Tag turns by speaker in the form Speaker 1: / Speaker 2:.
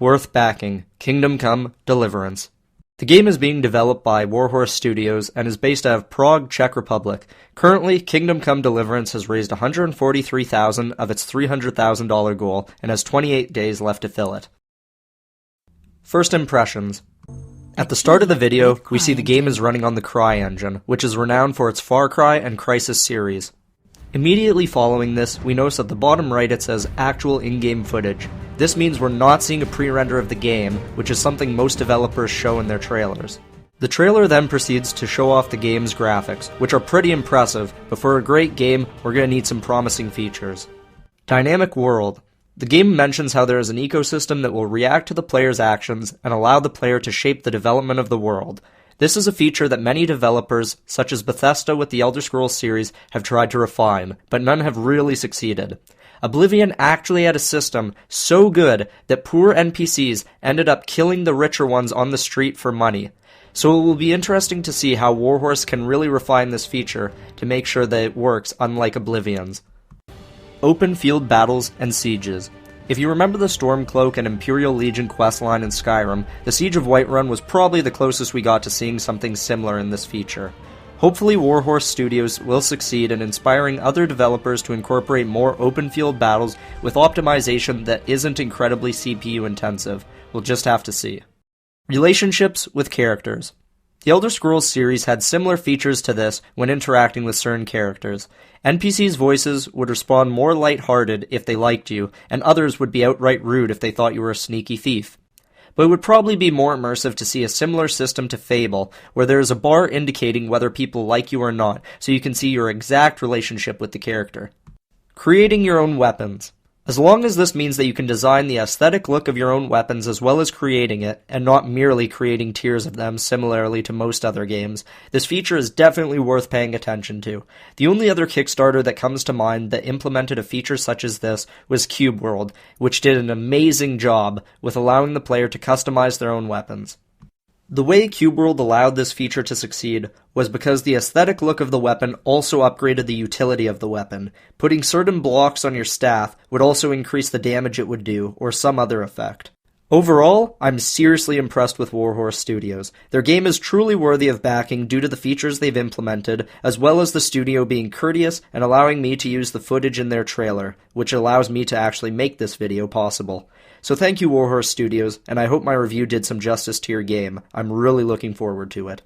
Speaker 1: Worth backing. Kingdom Come: Deliverance. The game is being developed by Warhorse Studios and is based out of Prague, Czech Republic. Currently, Kingdom Come: Deliverance has raised $143,000 of its $300,000 goal and has 28 days left to fill it. First impressions. At the start of the video, we see the game is running on the Cry engine, which is renowned for its Far Cry and Crysis series. Immediately following this, we notice at the bottom right it says Actual In-Game Footage. This means we're not seeing a pre-render of the game, which is something most developers show in their trailers. The trailer then proceeds to show off the game's graphics, which are pretty impressive, but for a great game, we're going to need some promising features. Dynamic World. The game mentions how there is an ecosystem that will react to the player's actions and allow the player to shape the development of the world. This is a feature that many developers, such as Bethesda with the Elder Scrolls series, have tried to refine, but none have really succeeded. Oblivion actually had a system so good that poor NPCs ended up killing the richer ones on the street for money. So it will be interesting to see how Warhorse can really refine this feature to make sure that it works unlike Oblivion's. Open field battles and sieges. If you remember the Stormcloak and Imperial Legion questline in Skyrim, the Siege of Whiterun was probably the closest we got to seeing something similar in this feature. Hopefully Warhorse Studios will succeed in inspiring other developers to incorporate more open field battles with optimization that isn't incredibly CPU intensive. We'll just have to see. Relationships with characters. The Elder Scrolls series had similar features to this when interacting with certain characters. NPCs' voices would respond more lighthearted if they liked you, and others would be outright rude if they thought you were a sneaky thief. But it would probably be more immersive to see a similar system to Fable, where there is a bar indicating whether people like you or not, so you can see your exact relationship with the character. Creating your own weapons. As long as this means that you can design the aesthetic look of your own weapons as well as creating it, and not merely creating tiers of them similarly to most other games, this feature is definitely worth paying attention to. The only other Kickstarter that comes to mind that implemented a feature such as this was Cube World, which did an amazing job with allowing the player to customize their own weapons. The way Cube World allowed this feature to succeed was because the aesthetic look of the weapon also upgraded the utility of the weapon. Putting certain blocks on your staff would also increase the damage it would do, or some other effect. Overall, I'm seriously impressed with Warhorse Studios. Their game is truly worthy of backing due to the features they've implemented, as well as the studio being courteous and allowing me to use the footage in their trailer, which allows me to actually make this video possible. So thank you, Warhorse Studios, and I hope my review did some justice to your game. I'm really looking forward to it.